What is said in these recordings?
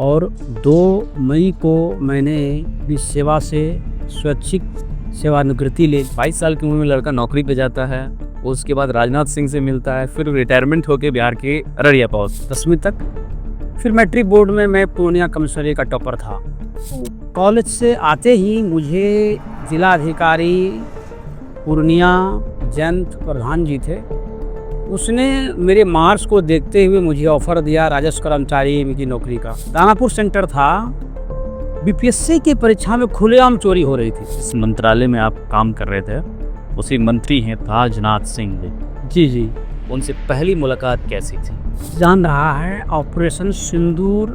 और 2 मई को मैंने इस सेवा से स्वैच्छिक सेवानिवृत्ति ले। 22 साल की उम्र में लड़का नौकरी पे जाता है, उसके बाद राजनाथ सिंह से मिलता है, फिर रिटायरमेंट होके बिहार के अररिया पहुंचता 10वीं तक। फिर मैट्रिक बोर्ड में मैं पूर्णिया कमिश्नरी का टॉपर था। कॉलेज से आते ही मुझे जिला अधिकारी पूर्णिया जयंत प्रधान जी थे, उसने मेरे मार्क्स को देखते हुए मुझे ऑफर दिया राजस्व कर्मचारी की नौकरी का। दानापुर सेंटर था। बीपीएससी की परीक्षा में खुलेआम चोरी हो रही थी। इस मंत्रालय में आप काम कर रहे थे, उसी मंत्री हैं राजनाथ सिंह जी जी। उनसे पहली मुलाकात कैसी थी? जान रहा है ऑपरेशन सिंदूर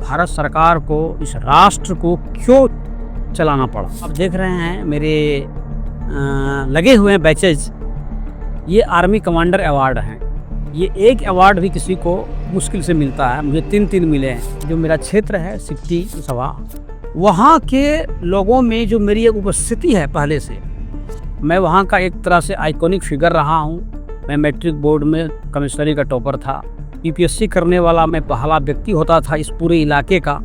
भारत सरकार को, इस राष्ट्र को क्यों चलाना पड़ा। अब देख रहे हैं मेरे लगे हुए हैं बैचेज, ये आर्मी कमांडर अवार्ड हैं। ये एक अवार्ड भी किसी को मुश्किल से मिलता है, मुझे 3 मिले हैं। जो मेरा क्षेत्र है सिटी सभा, वहाँ के लोगों में जो मेरी एक उपस्थिति है पहले से, मैं वहाँ का एक तरह से आइकॉनिक फिगर रहा हूँ। मैं मैट्रिक बोर्ड में कमिश्नरी का टॉपर था। यूपीएससी करने वाला मैं पहला व्यक्ति होता था इस पूरे इलाके का।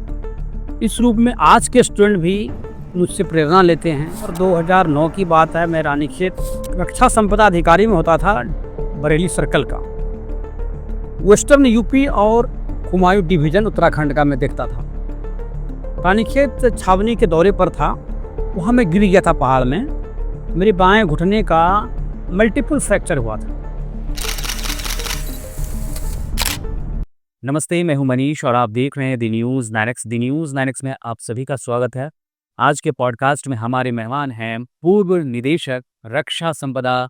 इस रूप में आज के स्टूडेंट भी मुझसे प्रेरणा लेते हैं। और 2009 की बात है, मैं रानीखेत रक्षा संपदा अधिकारी में होता था, बरेली सर्कल का। वेस्टर्न यूपी और हुमायूं डिवीजन उत्तराखंड का मैं देखता था। रानीखेत छावनी के दौरे पर था, वहाँ मैं गिर गया था पहाड़ में। मेरे बाएं घुटने का मल्टीपल फ्रैक्चर हुआ था। नमस्ते, मैं हूं मनीष और आप देख रहे हैं the news 9X। The news 9X में आप सभी का स्वागत है। आज के पॉडकास्ट में हमारे मेहमान हैं पूर्व निदेशक रक्षा संपदा,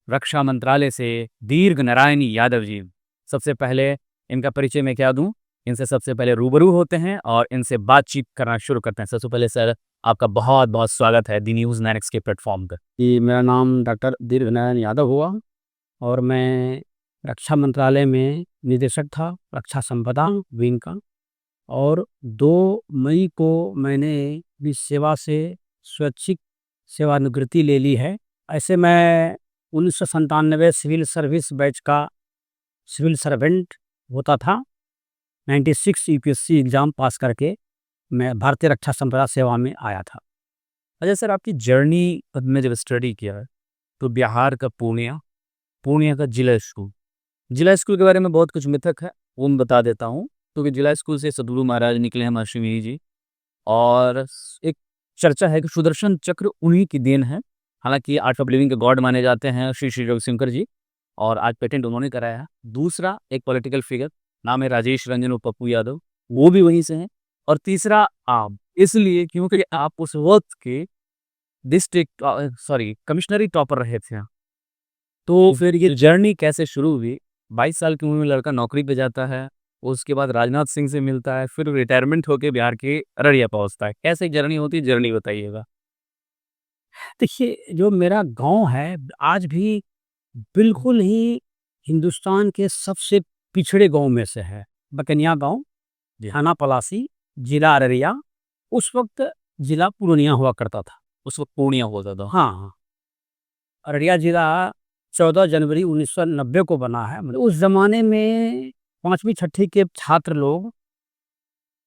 रक्षा मंत्रालय से दीर्घ नारायण यादव जी। सबसे पहले इनका परिचय मैं क्या दूं, इनसे सबसे पहले रूबरू होते हैं और इनसे बातचीत करना शुरू करते हैं। सबसे पहले सर, आपका बहुत बहुत स्वागत है द न्यूज़ 9X के प्लेटफॉर्म पर। कि मेरा नाम डॉक्टर दीर्घ नारायण यादव हुआ और मैं रक्षा मंत्रालय में निदेशक था, रक्षा संपदा विंग का। और 2 मई को मैंने इस सेवा से स्वैच्छिक सेवानिवृत्ति ले ली है। ऐसे मैं 1997 सिविल सर्विस बैच का सिविल सर्वेंट होता था। 96 यूपीएससी एग्ज़ाम पास करके मैं भारतीय रक्षा संपदा सेवा में आया था। अच्छा सर, आपकी जर्नी में जब स्टडी किया है तो बिहार का पूर्णिया का जिला स्कूल के बारे में बहुत कुछ मिथक है, वो मैं बता देता हूँ। क्योंकि जिला स्कूल से सदगुरु महाराज निकले हैं, महर्षि मिहिर जी, और एक चर्चा है कि सुदर्शन चक्र उन्हीं की देन है। हालांकि आर्ट ऑफ लिविंग के गॉड माने जाते हैं श्री श्री रविशंकर जी, और आज पेटेंट उन्होंने कराया है। दूसरा एक पॉलिटिकल फिगर, नाम है राजेश रंजन और पप्पू यादव, वो भी वहीं से हैं। और तीसरा आप, इसलिए क्योंकि आप उस वक्त के डिस्ट्रिक्ट कमिश्नरी टॉपर रहे थे। तो फिर ये जर्नी कैसे शुरू हुई? 22 साल की उम्र में लड़का नौकरी पे जाता है, उसके बाद राजनाथ सिंह से मिलता है, फिर रिटायरमेंट होके बिहार के अररिया पहुंचता है। कैसे जर्नी होती है, जर्नी बताइएगा। देखिए, जो मेरा गांव है आज भी बिल्कुल ही हिंदुस्तान के सबसे पिछड़े गांव में से है। बकनिया गांव, जी। थाना पलासी, जिला अररिया। उस वक्त जिला पूर्णिया हुआ करता था। उस वक्त पूर्णिया होता था। हाँ हाँ। अररिया जिला 14 जनवरी 1990 को बना है। मतलब उस जमाने में 5वीं 6वीं के छात्र लोग,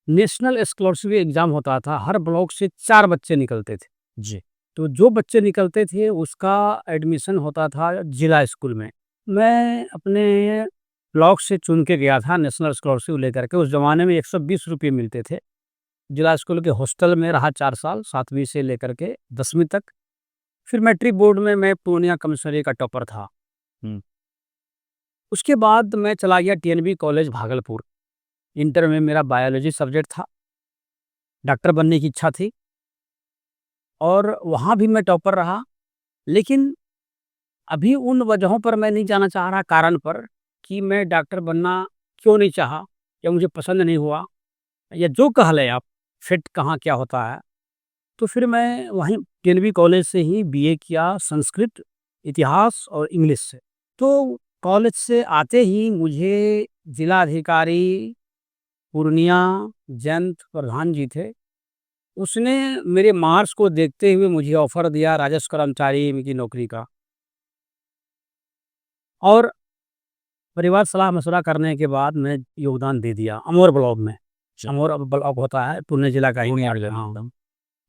नेशनल स्कॉलरशिप एग्जाम होता था, हर ब्लॉक से 4 बच्चे निकलते थे। जी। तो जो बच्चे निकलते थे उसका एडमिशन होता था जिला स्कूल में। मैं अपने ब्लॉक से चुन के गया था नेशनल स्कॉलरशिप लेकर के। उस ज़माने में 120 रुपये मिलते थे। जिला स्कूल के हॉस्टल में रहा 4 साल, 7वीं से लेकर के 10वीं तक। फिर मैट्रिक बोर्ड में मैं पूर्णिया कमिश्नरी का टॉपर था। उसके बाद मैं चला गया टीएनबी कॉलेज भागलपुर। इंटर में मेरा बायोलॉजी सब्जेक्ट था। डॉक्टर बनने की इच्छा थी और वहाँ भी मैं टॉपर रहा। लेकिन अभी उन वजहों पर मैं नहीं जाना चाह रहा, कारण पर, कि मैं डॉक्टर बनना क्यों नहीं चाहा, या मुझे पसंद नहीं हुआ, या जो कह लें आप, फिट कहाँ क्या होता है। तो फिर मैं वहीं टीएनबी कॉलेज से ही बीए किया, संस्कृत, इतिहास और इंग्लिश से। तो कॉलेज से आते ही मुझे जिला अधिकारी पूर्णिया जयंत प्रधान जी थे, उसने मेरे मार्क्स को देखते हुए मुझे ऑफर दिया राजस्व कर्मचारी की नौकरी का। और परिवार सलाह मशवरा करने के बाद मैं योगदान दे दिया अमोर ब्लॉक में। समौर ब्लॉक होता है, पुणे जिला का ही। पूर्णिया हाँ,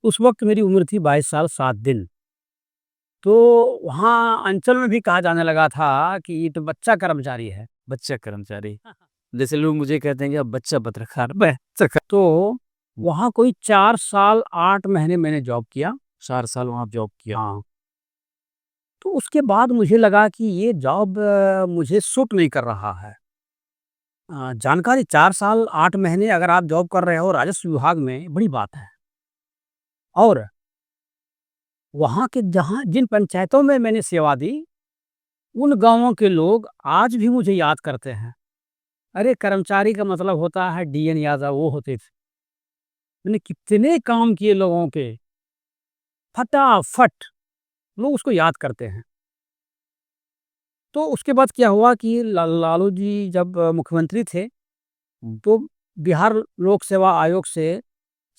उस वक्त मेरी उम्र थी 22 साल 7 दिन। तो वहाँ अंचल में भी कहा जाने लगा था कि ये तो बच्चा कर्मचारी है। बच्चा कर्मचारी, जैसे लोग मुझे कहते हैं कि अब बच्चा पत्रकार, तो वहाँ कोई 4 साल 8 महीने मैंने जॉब किया। 4 साल वहाँ जॉब किया। हाँ, तो उसके बाद मुझे लगा कि ये जॉब मुझे सूट नहीं कर रहा है। जानकारी 4 साल 8 महीने अगर आप जॉब कर रहे हो राजस्व विभाग में, बड़ी बात है। और वहाँ के जहाँ जिन पंचायतों में मैंने सेवा दी, उन गाँवों के लोग आज भी मुझे याद करते हैं। अरे कर्मचारी का मतलब होता है डीएन यादव, वो होते थे। मैंने कितने काम किए लोगों के, फटाफट लोग उसको याद करते हैं। तो उसके बाद क्या हुआ कि लालू जी जब मुख्यमंत्री थे, तो बिहार लोक सेवा आयोग से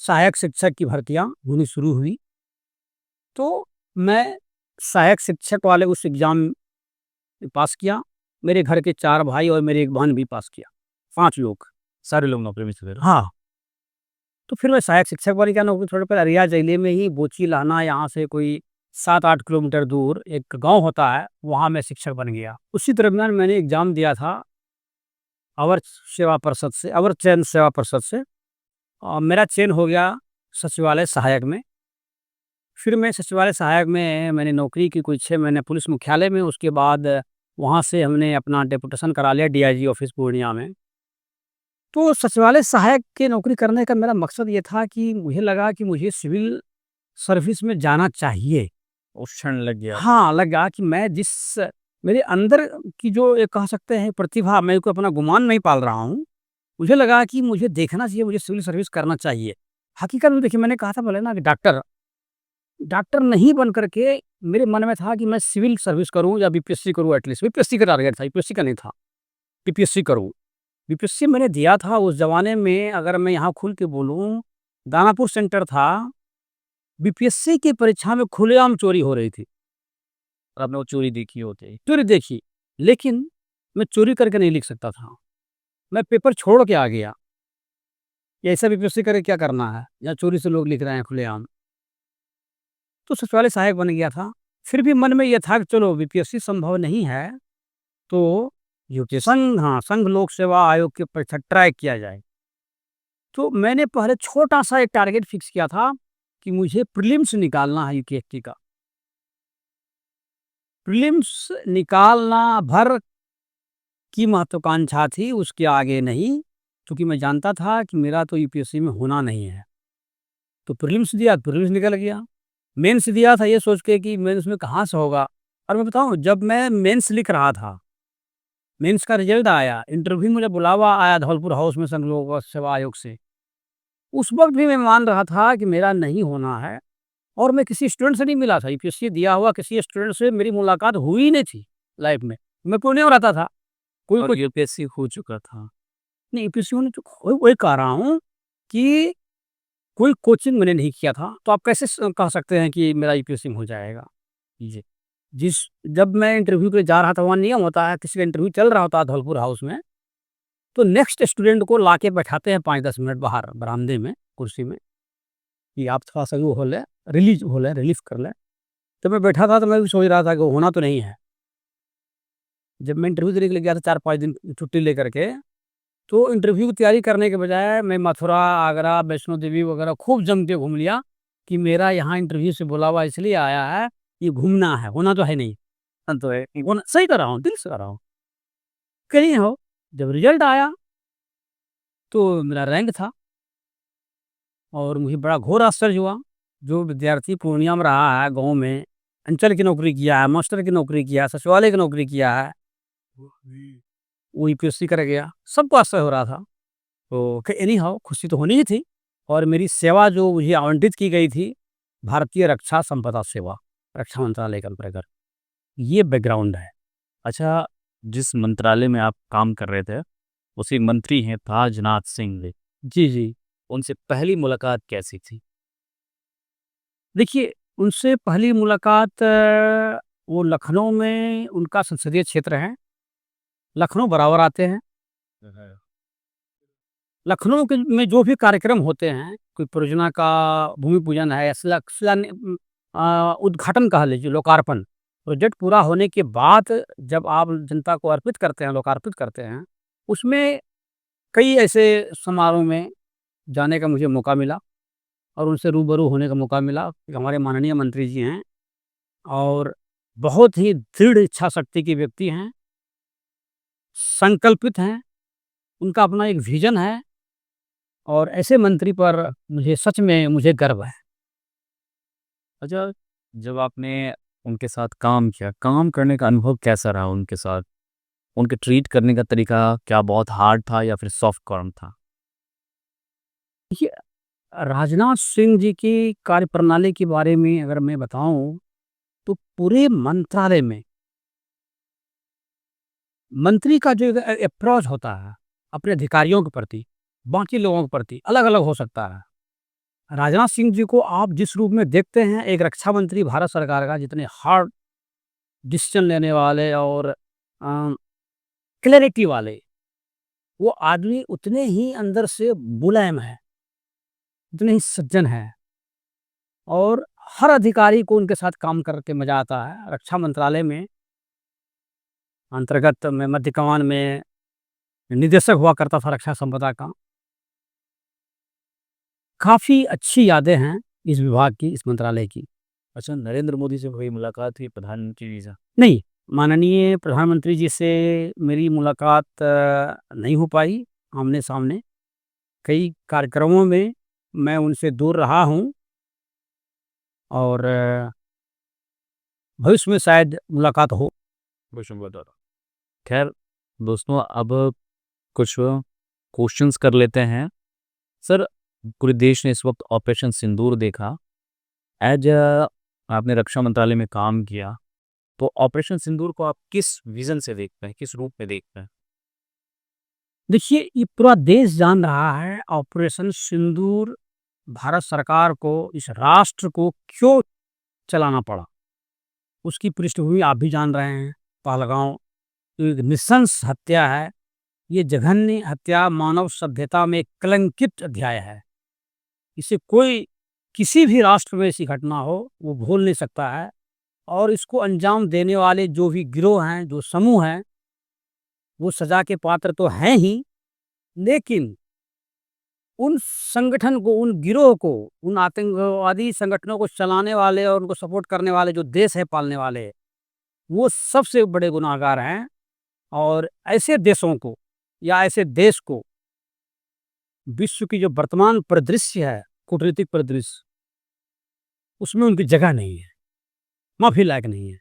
सहायक शिक्षक की भर्तियां होनी शुरू हुई। तो मैं सहायक शिक्षक वाले उस एग्ज़ाम में पास किया। मेरे घर के 4 भाई और मेरी एक बहन भी पास किया, 5 लोग। सारे लोग नौकरी में चले गए। हाँ, तो फिर मैं सहायक शिक्षक वाली क्या नौकरी, थोड़े पर अरिया जिले में ही बोची लाना, यहाँ से कोई 7-8 किलोमीटर दूर एक गाँव होता है, वहाँ मैं शिक्षक बन गया। उसी दरमियान मैंने एग्ज़ाम दिया था अवर चयन सेवा परिषद से। मेरा चयन हो गया सचिवालय सहायक में। फिर मैं सचिवालय सहायक में मैंने नौकरी की कोई 6 महीने पुलिस मुख्यालय में। उसके बाद वहाँ से हमने अपना डेपुटेशन करा लिया डीआईजी ऑफिस पूर्णिया में। तो सचिवालय सहायक की नौकरी करने का मेरा मकसद ये था कि मुझे लगा कि मुझे सिविल सर्विस में जाना चाहिए। उस क्षण लग गया। हाँ, लगा कि मैं जिस मेरे अंदर की जो एक कह सकते हैं प्रतिभा, मैं कोई अपना गुमान नहीं पाल रहा हूँ। मुझे लगा कि मुझे देखना चाहिए, मुझे सिविल सर्विस करना चाहिए। हकीकत में देखिए, मैंने कहा था पहले ना कि डॉक्टर डॉक्टर नहीं बन कर के मेरे मन में था कि मैं सिविल सर्विस करूँ या बीपीएससी करूँ, एटलीस्ट बीपीएससी का टारगेट था, यूपीएससी का नहीं था। बीपीएससी करूँ। बीपीएससी मैंने दिया था उस ज़माने में, अगर मैं यहाँ खुल के बोलूँ, दानापुर सेंटर था। बीपीएससी की परीक्षा में खुलेआम चोरी हो रही थी। और आपने वो चोरी देखी होती। चोरी देखी, लेकिन मैं चोरी करके नहीं लिख सकता था। मैं पेपर छोड़ के आ गया कि ऐसा बीपीएससी करके क्या करना है, यहाँ चोरी से लोग लिख रहे हैं खुलेआम। तो सचिवालय सहायक बन गया था। फिर भी मन में ये था कि चलो बीपीएससी संभव नहीं है, तो संघ लोक सेवा आयोग की परीक्षा ट्राई किया जाए। तो मैंने पहले छोटा-सा एक टारगेट फिक्स किया था कि मुझे प्रीलिम्स निकालना है यूपीएससी का। प्रीलिम्स निकालना भर की महत्वाकांक्षा थी, उसके आगे नहीं, क्योंकि मैं जानता था कि मेरा तो यूपीएससी में होना नहीं है। तो प्रीलिम्स दिया, प्रीलिम्स निकल गया। मेंस दिया था ये सोच के कि मेंस में कहाँ से होगा। और मैं बताऊँ, जब मैं मेंस लिख रहा था, मेंस का रिजल्ट आया, इंटरव्यू मुझे बुलावा आया धौलपुर हाउस में संघ लोक सेवा आयोग से। उस वक़्त भी मैं मान रहा था कि मेरा नहीं होना है, और मैं किसी स्टूडेंट से नहीं मिला था। यूपीएससी दिया हुआ किसी स्टूडेंट से मेरी मुलाकात हुई ही नहीं थी लाइफ़ में। मैं पुणे में रहता था। कोई और कोई यूपीएससी हो चुका था। नहीं, यूपीएससी होने तो वही कह रहा हूँ कि कोई कोचिंग मैंने नहीं किया था, तो आप कैसे कह सकते हैं कि मेरा यूपीएससी में हो जाएगा? जी। जिस जब मैं इंटरव्यू के लिए जा रहा था, वहाँ नियम होता है, किसी का इंटरव्यू चल रहा होता है धौलपुर हाउस में, तो नेक्स्ट स्टूडेंट को लाके बैठाते हैं 5-10 मिनट बाहर बरामदे में, कुर्सी में, कि आप थोड़ा-सा वो हो लें, रिलीफ़ कर लें। तो मैं बैठा था, तो मैं भी सोच रहा था कि होना तो नहीं है। जब मैं इंटरव्यू देने के लिए गया था 4-5 दिन छुट्टी लेकर के, तो इंटरव्यू की तैयारी करने के बजाय मैं मथुरा, आगरा, वैष्णो देवी वगैरह खूब जम के घूम लिया कि मेरा यहाँ इंटरव्यू से बुलावा इसलिए आया है, ये घूमना है, होना तो है नहीं। तो है। होना सही कर रहा हूँ, दिल से कर रहा हूँ। कहीं हो, जब रिज़ल्ट आया, तो मेरा रैंक था, और मुझे बड़ा घोर आश्चर्य हुआ। जो विद्यार्थी पूर्णिया में रहा है, गाँव में, अंचल की नौकरी किया है, मास्टर की नौकरी किया है, सचिवालय की नौकरी किया है, वो यूपीएससी कर गया। सबको आश्चर्य हो रहा था। तो एनी हाउ खुशी तो होनी ही थी। और मेरी सेवा जो मुझे आवंटित की गई थी, भारतीय रक्षा संपदा सेवा, रक्षा मंत्रालय के अंतर्गत, ये बैकग्राउंड है। अच्छा, जिस मंत्रालय में आप काम कर रहे थे, उसी मंत्री हैं ताजनाथ सिंह जी। जी, जी। उनसे पहली मुलाकात कैसी थी? देखिए, उनसे पहली मुलाकात वो लखनऊ में उनका संसदीय क्षेत्र है, लखनऊ बराबर आते हैं। लखनऊ के में जो भी कार्यक्रम होते हैं, कोई परियोजना का भूमि पूजन है या उद्घाटन कह लीजिए, लोकार्पण। प्रोजेक्ट पूरा होने के बाद जब आप जनता को अर्पित करते हैं, लोकार्पित करते हैं, उसमें कई ऐसे समारोह में जाने का मुझे मौका मिला और उनसे रूबरू होने का मौका मिला। हमारे माननीय मंत्री जी हैं और बहुत ही दृढ़ इच्छा शक्ति के व्यक्ति हैं, संकल्पित हैं, उनका अपना एक विज़न है और ऐसे मंत्री पर मुझे गर्व है। अच्छा, जब आपने उनके साथ काम किया, काम करने का अनुभव कैसा रहा उनके साथ? उनके ट्रीट करने का तरीका क्या बहुत हार्ड था या फिर सॉफ्ट कॉर्म था? देखिए, राजनाथ सिंह जी की कार्यप्रणाली के बारे में अगर मैं बताऊँ, तो पूरे मंत्रालय में मंत्री का जो अप्रोच होता है, अपने अधिकारियों के प्रति, बाकी लोगों के प्रति अलग-अलग हो सकता है। राजनाथ सिंह जी को आप जिस रूप में देखते हैं, एक रक्षा मंत्री भारत सरकार का, जितने हार्ड डिसीजन लेने वाले और क्लैरिटी वाले, वो आदमी उतने ही अंदर से मुलायम है, उतने ही सज्जन है और हर अधिकारी को उनके साथ काम करके मज़ा आता है। रक्षा मंत्रालय में अंतर्गत मैं मध्य कमान में निदेशक हुआ करता था रक्षा संपदा का। काफ़ी अच्छी यादें हैं इस विभाग की, इस मंत्रालय की। अच्छा, नरेंद्र मोदी से हुई मुलाकात हुई, प्रधानमंत्री जी से? नहीं, माननीय प्रधानमंत्री जी से मेरी मुलाकात नहीं हो पाई आमने-सामने। कई कार्यक्रमों में मैं उनसे दूर रहा हूँ और भविष्य में शायद मुलाकात हो। खैर दोस्तों, अब कुछ क्वेश्चंस कर लेते हैं। सर, पूरे देश ने इस वक्त ऑपरेशन सिंदूर देखा। एज आपने रक्षा मंत्रालय में काम किया, तो ऑपरेशन सिंदूर को आप किस विजन से देखते हैं, किस रूप में देखते हैं? देखिए, ये पूरा देश जान रहा है ऑपरेशन सिंदूर भारत सरकार को, इस राष्ट्र को क्यों चलाना पड़ा। उसकी पृष्ठभूमि आप भी जान रहे हैं। पहलगाँव एक नृशंस हत्या है। ये जघन्य हत्या मानव सभ्यता में एक कलंकित अध्याय है। इसे कोई किसी भी राष्ट्र में ऐसी घटना हो, वो भूल नहीं सकता है और इसको अंजाम देने वाले जो भी गिरोह हैं, जो समूह हैं, वो सज़ा के पात्र तो हैं ही, लेकिन उन संगठन को, उन गिरोह को, उन आतंकवादी संगठनों को चलाने वाले और उनको सपोर्ट करने वाले जो देश है पालने वाले, वो सबसे बड़े गुनहगार हैं और ऐसे देशों को या ऐसे देश को विश्व की जो वर्तमान परिदृश्य है, कूटनीतिक परिदृश्य, उसमें उनकी जगह नहीं है, माफ़ी लायक नहीं है।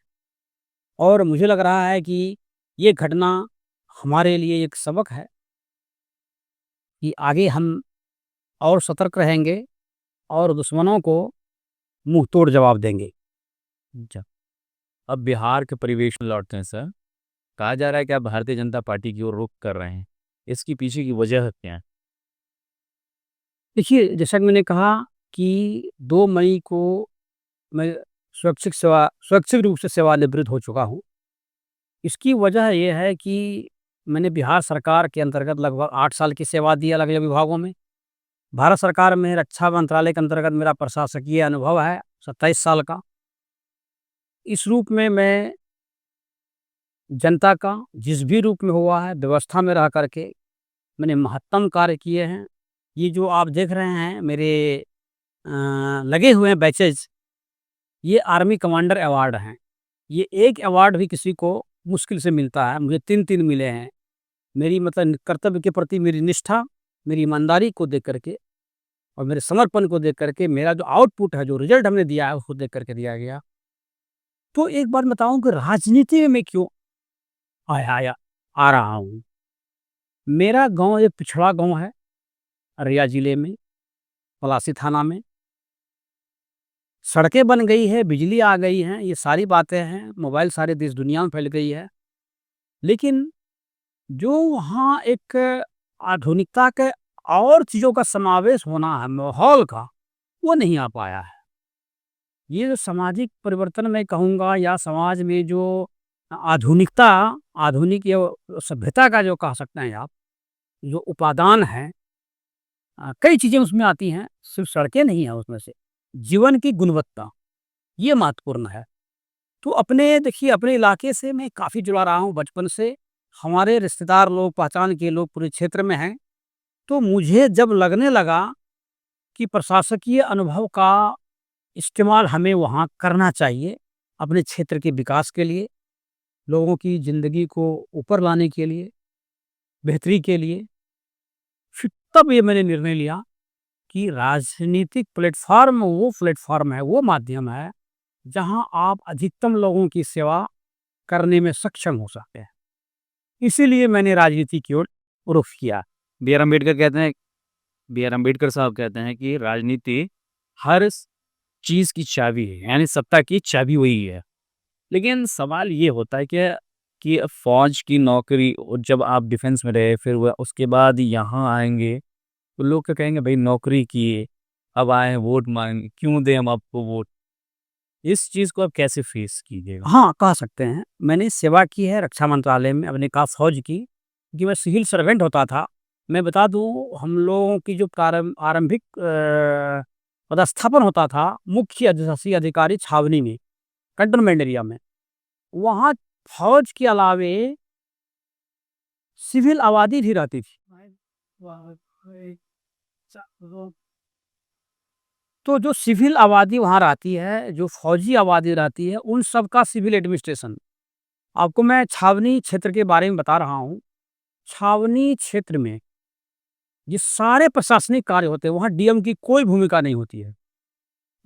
और मुझे लग रहा है कि ये घटना हमारे लिए एक सबक है कि आगे हम और सतर्क रहेंगे और दुश्मनों को मुँह तोड़ जवाब देंगे। अच्छा, अब बिहार के परिवेश में लौटते हैं सर। कहा जा रहा है कि आप भारतीय जनता पार्टी की ओर रुख कर रहे हैं। इसकी पीछे की वजह क्या है? देखिए, जैसा कि मैंने कहा कि 2 मई को मैं स्वैच्छिक रूप से सेवानिवृत्त हो चुका हूँ। इसकी वजह ये है कि मैंने बिहार सरकार के अंतर्गत लगभग 8 साल की सेवा दी अलग-अलग विभागों में। भारत सरकार में रक्षा मंत्रालय के अंतर्गत मेरा प्रशासकीय अनुभव है 27 साल का। इस रूप में मैं जनता का जिस भी रूप में हुआ है, व्यवस्था में रह कर के मैंने महत्तम कार्य किए हैं। ये जो आप देख रहे हैं मेरे लगे हुए हैं बैचेज़, ये आर्मी कमांडर अवार्ड हैं। ये एक अवार्ड भी किसी को मुश्किल से मिलता है, मुझे 3-3 मिले हैं। मेरी मतलब कर्तव्य के प्रति मेरी निष्ठा, मेरी ईमानदारी को देख कर के और मेरे समर्पण को देख कर के, मेरा जो आउटपुट है, जो रिज़ल्ट हमने दिया है, उसको देख कर के दिया गया। तो एक बात बताऊँ कि राजनीति में मैं क्यों आया आया आ रहा हूँ। मेरा गाँव एक पिछड़ा गाँव है, अररिया ज़िले में, पलासी थाना में। सड़कें बन गई है, बिजली आ गई हैं, ये सारी बातें हैं, मोबाइल सारे देश दुनिया में फैल गई है। लेकिन जो वहाँ एक आधुनिकता के और चीज़ों का समावेश होना है, माहौल का, वो नहीं आ पाया है। ये जो सामाजिक परिवर्तन मैं कहूँगा या समाज में जो आधुनिकता, आधुनिक या सभ्यता का जो कह सकते हैं आप, जो उपादान है, कई चीज़ें उसमें आती हैं, सिर्फ सड़कें नहीं हैं उसमें से। जीवन की गुणवत्ता, ये महत्वपूर्ण है। तो अपने देखिए अपने इलाके से मैं काफ़ी जुड़ा रहा हूँ बचपन से। हमारे रिश्तेदार लोग, पहचान के लोग पूरे क्षेत्र में हैं। तो मुझे जब लगने लगा कि प्रशासकीय अनुभव का इस्तेमाल हमें वहाँ करना चाहिए, अपने क्षेत्र के विकास के लिए, लोगों की ज़िंदगी को ऊपर लाने के लिए, बेहतरी के लिए, फिर तब ये मैंने निर्णय लिया कि राजनीतिक प्लेटफ़ॉर्म है, वो माध्यम है, जहाँ आप अधिकतम लोगों की सेवा करने में सक्षम हो सकते हैं। इसीलिए मैंने राजनीति की ओर रुख किया। बी आर अम्बेडकर कहते हैं बी आर अम्बेडकर साहब कहते हैं कि राजनीति हर चीज़ की चाबी है, यानी सत्ता की चाबी वही है। लेकिन सवाल ये होता है कि फ़ौज की नौकरी और जब आप डिफेंस में रहे, फिर वह उसके बाद यहाँ आएँगे, तो लोग क्या कहेंगे, भई नौकरी किए, अब आए हैं वोट माँगने, क्यों दें हम आपको वोट? इस चीज़ को आप कैसे फेस कीजिएगा? हाँ, कह सकते हैं। मैंने सेवा की है रक्षा मंत्रालय में, आपने कहा फ़ौज की, क्योंकि मैं सिविल सर्वेंट होता था। मैं बता दूँ हम लोगों की जो आरंभिक पदस्थापन होता था, मुख्य अधिशासी अधिकारी छावनी में, कंटोनमेंट एरिया में। वहाँ फ़ौज के अलावे सिविल आबादी भी रहती थी। तो जो सिविल आबादी वहाँ रहती है, जो फ़ौजी आबादी रहती है, उन सब का सिविल एडमिनिस्ट्रेशन। आपको मैं छावनी क्षेत्र के बारे में बता रहा हूँ। छावनी क्षेत्र में ये सारे प्रशासनिक कार्य होते हैं, वहाँ डीएम की कोई भूमिका नहीं होती है।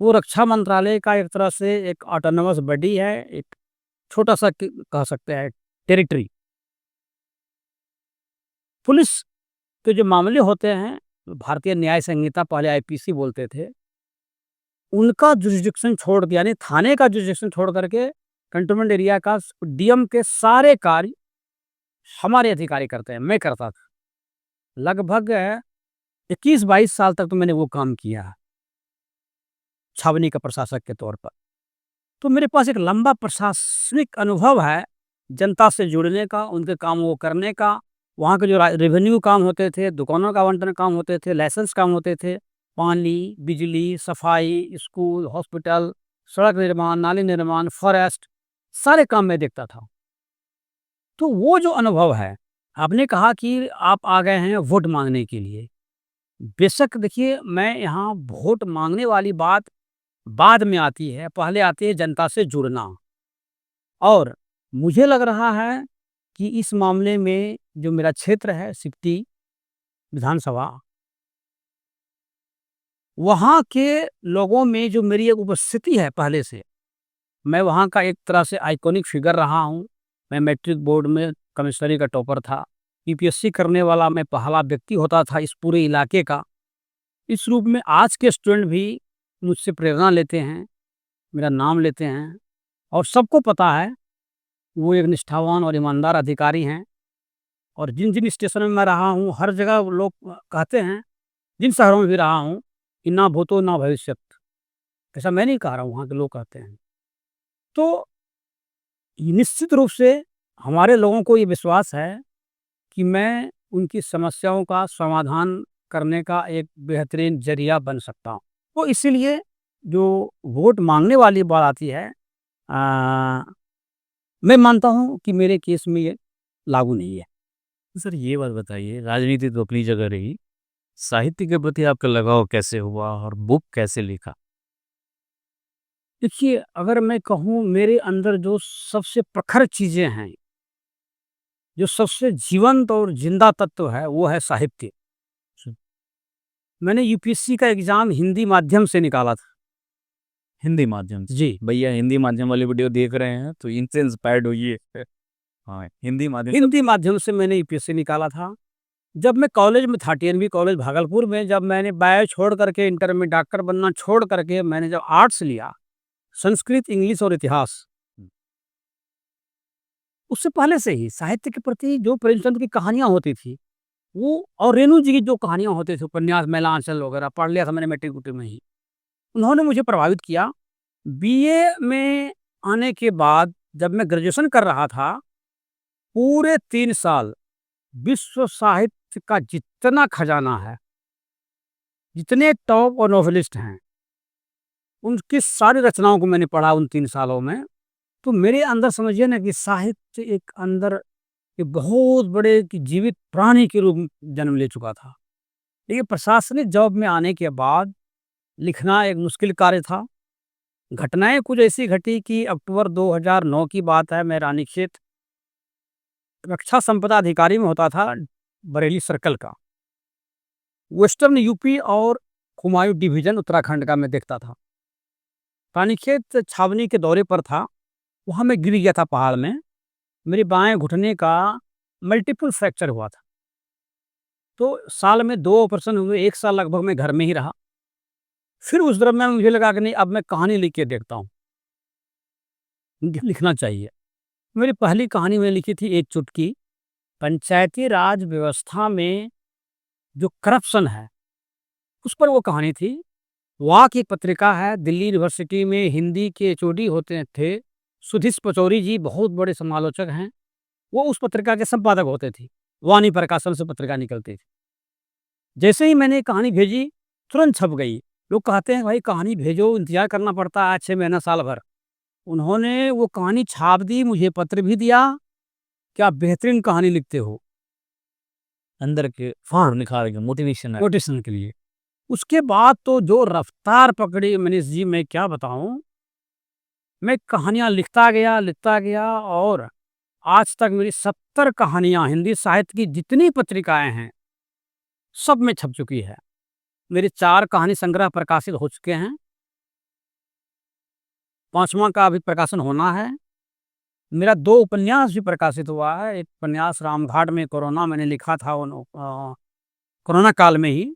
वो रक्षा मंत्रालय का एक तरह से एक ऑटोनोमस बॉडी है, एक छोटा-सा क कह सकते हैं टेरिटरी। पुलिस के जो मामले होते हैं, भारतीय न्याय संहिता पहले आईपीसी बोलते थे, उनका जुरिसडिक्शन छोड़ के यानी थाने का जुरिसडिक्शन छोड़ करके कंटोनमेंट एरिया का डीएम के सारे कार्य हमारे अधिकारी करते हैं, मैं करता था। लगभग 21-22 साल तक तो मैंने वो काम किया है, छावनी का प्रशासक के तौर पर। तो मेरे पास एक लंबा प्रशासनिक अनुभव है, जनता से जुड़ने का, उनके काम वो करने का। वहाँ के जो रेवेन्यू काम होते थे, दुकानों का आवंटन काम होते थे, लाइसेंस काम होते थे, पानी, बिजली, सफाई, स्कूल, हॉस्पिटल, सड़क निर्माण, नाली निर्माण, फॉरेस्ट, सारे काम मैं देखता था। तो वो जो अनुभव है, आपने कहा कि आप आ गए हैं वोट माँगने के लिए। बेशक देखिए, मैं यहाँ वोट माँगने वाली बात बाद में आती है, पहले आती है जनता से जुड़ना। और मुझे लग रहा है कि इस मामले में जो मेरा क्षेत्र है सिकटी विधानसभा, वहाँ के लोगों में जो मेरी एक उपस्थिति है पहले से, मैं वहाँ का एक तरह से आइकॉनिक फिगर रहा हूँ। मैं मैट्रिक बोर्ड में केमिस्ट्री का टॉपर था। यूपीएससी करने वाला मैं पहला व्यक्ति होता था इस पूरे इलाके का। इस रूप में आज के स्टूडेंट भी मुझसे प्रेरणा लेते हैं, मेरा नाम लेते हैं और सबको पता है वो एक निष्ठावान और ईमानदार अधिकारी हैं। और जिन-जिन स्टेशन में मैं रहा हूँ, हर जगह वो लोग कहते हैं, जिन शहरों में भी रहा हूँ, कि ना भूतो ना भविष्यत। ऐसा मैं नहीं कह रहा हूँ, वहाँ के लोग कहते हैं। तो निश्चित रूप से हमारे लोगों को ये विश्वास है कि मैं उनकी समस्याओं का समाधान करने का एक बेहतरीन ज़रिया बन सकता हूँ। तो इसीलिए जो वोट माँगने वाली बात आती है, मैं मानता हूँ कि मेरे केस में ये लागू नहीं है। तो सर ये बात बताइए, राजनीति तो अपनी जगह रही, साहित्य के प्रति आपका लगाव कैसे हुआ और बुक कैसे लिखा? देखिए, अगर मैं कहूँ मेरे अंदर जो सबसे प्रखर चीज़ें हैं, जो सबसे जीवंत और ज़िंदा तत्व है, वो है साहित्य। मैंने यूपीएससी का एग्ज़ाम हिंदी माध्यम से निकाला था। हिंदी माध्यम से। जी, भैया हिंदी माध्यम वाली वीडियो देख रहे हैं तो इनसे इंस्पायर्ड होइए। हाँ, हिंदी माध्यम से मैंने यूपीएससी निकाला था। जब मैं कॉलेज में था, टीएनबी कॉलेज भागलपुर में, जब मैंने बायो छोड़ करके इंटर में डॉक्टर बनना छोड़ करके मैंने जब आर्ट्स लिया, संस्कृत, इंग्लिश और इतिहास, उससे पहले से ही साहित्य के प्रति जो प्रेमचंद की कहानियाँ होती थी, वो और रेणु जी की जो कहानियाँ होती थी, उपन्यास मैलांचल वगैरह पढ़ लिया था मैंने मैट्रिक-उट्रिक में ही। उन्होंने मुझे प्रभावित किया। बीए में आने के बाद जब मैं ग्रेजुएशन कर रहा था, पूरे 3 साल विश्व साहित्य का जितना खजाना है, जितने टॉप और नॉवेलिस्ट हैं, उनकी सारी रचनाओं को मैंने पढ़ा उन 3 सालों में। तो मेरे अंदर समझिए ना कि साहित्य एक अंदर एक बहुत बड़े कि जीवित प्राणी के रूप में जन्म ले चुका था। देखिए, प्रशासनिक जॉब में आने के बाद लिखना एक मुश्किल कार्य था। घटनाएँ कुछ ऐसी घटी कि अक्टूबर 2009 की बात है, मैं रानीखेत रक्षा संपदा अधिकारी में होता था, बरेली सर्कल का। वेस्टर्न यूपी और कुमायूं डिवीज़न उत्तराखंड का मैं देखता था। रानीखेत छावनी के दौरे पर था, वहाँ मैं गिर गया था पहाड़ में। मेरे बाएँ घुटने का मल्टीपल फ्रैक्चर हुआ था। तो साल में 2 ऑपरेशन हुए, 1 साल लगभग मैं घर में ही रहा। फिर उस दरम्यान मुझे लगा कि नहीं, अब मैं कहानी लिख के देखता हूँ, लिखना चाहिए। मेरी पहली कहानी मैंने लिखी थी एक चुटकी। पंचायती राज व्यवस्था में जो करप्शन है, उस पर वो कहानी थी। वहाँ की एक पत्रिका है, दिल्ली यूनिवर्सिटी में हिंदी के एचओडी होते थे, सुधीश पचौरी जी, बहुत बड़े समालोचक हैं। वो उस पत्रिका के संपादक होते थे। वाणी प्रकाशन से पत्रिका निकलती थी। जैसे ही मैंने कहानी भेजी, तुरंत छप गई। लोग कहते हैं, भाई कहानी भेजो, इंतजार करना पड़ता है 6 महीना साल भर। उन्होंने वो कहानी छाप दी, मुझे पत्र भी दिया कि आप बेहतरीन कहानी लिखते हो, अंदर के फाड़ निखार के मोटिवेशन है। मोटिवेशन के लिए। उसके बाद तो जो रफ्तार पकड़ी मनीष जी, मैं क्या बताऊं। मैं कहानियां लिखता गया और आज तक मेरी 70 कहानियां हिंदी साहित्य की जितनी पत्रिकाएं हैं, सब में छप चुकी है। मेरे 4 कहानी संग्रह प्रकाशित हो चुके हैं। 5वां का अभी प्रकाशन होना है। मेरा 2 उपन्यास भी प्रकाशित हुआ है। एक उपन्यास रामघाट में कोरोना मैंने लिखा था, कोरोना काल में ही।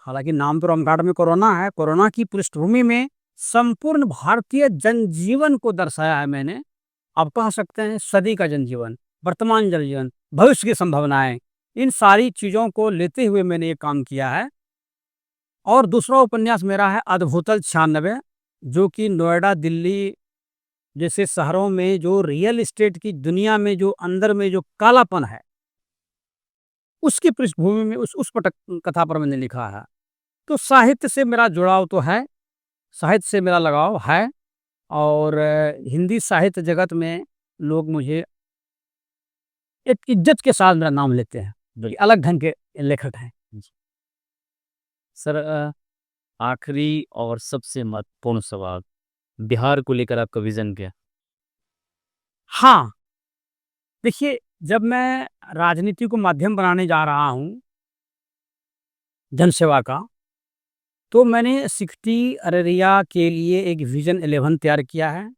हालांकि नाम तो रामघाट में कोरोना है। कोरोना की पृष्ठभूमि में संपूर्ण भारतीय जनजीवन को दर्शाया है मैंने। आप कह सकते हैं सदी का जनजीवन, वर्तमान जनजीवन, भविष्य की संभावनाएं, इन सारी चीज़ों को लेते हुए मैंने ये काम किया है। और दूसरा उपन्यास मेरा है अद्भुतल 96, जो कि नोएडा, दिल्ली जैसे शहरों में जो रियल एस्टेट की दुनिया में जो अंदर में जो कालापन है, उसकी पृष्ठभूमि में उस पटक कथा पर मैंने लिखा है। तो साहित्य से मेरा जुड़ाव तो है, साहित्य से मेरा लगाव है। और हिंदी साहित्य जगत में लोग मुझे एक इज्जत के साथ मेरा नाम लेते हैं, कि अलग ढंग के लेखक हैं। सर, आखिरी और सबसे महत्वपूर्ण सवाल, बिहार को लेकर आपका विजन क्या है? हाँ, देखिए, जब मैं राजनीति को माध्यम बनाने जा रहा हूँ जनसेवा का, तो मैंने सिक्टी अररिया के लिए एक विजन 11 तैयार किया है,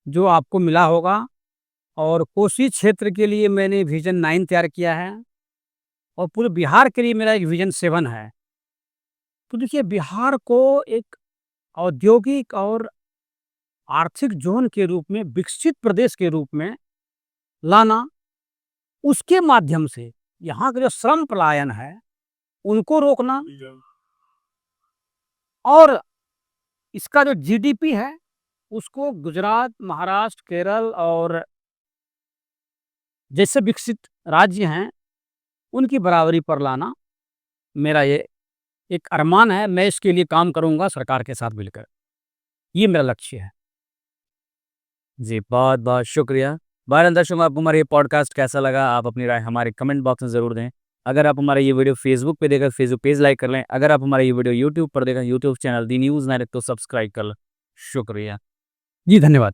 जो आपको मिला होगा। और कोसी क्षेत्र के लिए मैंने विजन 9 तैयार किया है। और पूरे बिहार के लिए मेरा एक विजन 7 है। तो देखिए, बिहार को एक औद्योगिक और आर्थिक जोन के रूप में, विकसित प्रदेश के रूप में लाना, उसके माध्यम से यहाँ का जो श्रम पलायन है उनको रोकना, और इसका जो जीडीपी है उसको गुजरात, महाराष्ट्र, केरल और जैसे विकसित राज्य हैं उनकी बराबरी पर लाना, मेरा ये एक अरमान है। मैं इसके लिए काम करूंगा सरकार के साथ मिलकर। ये मेरा लक्ष्य है। जी, बहुत बहुत शुक्रिया। भारत दर्शकों, आपको हमारा ये पॉडकास्ट कैसा लगा, आप अपनी राय हमारे कमेंट बॉक्स में ज़रूर दें। अगर आप हमारा ये वीडियो फेसबुक पे देखा, फेसबुक पेज लाइक कर लें। अगर आप हमारा ये वीडियो यूट्यूब पर देखा, यूट्यूब चैनल दी न्यूज़ नाइट को सब्सक्राइब कर लें। शुक्रिया। जी, धन्यवाद।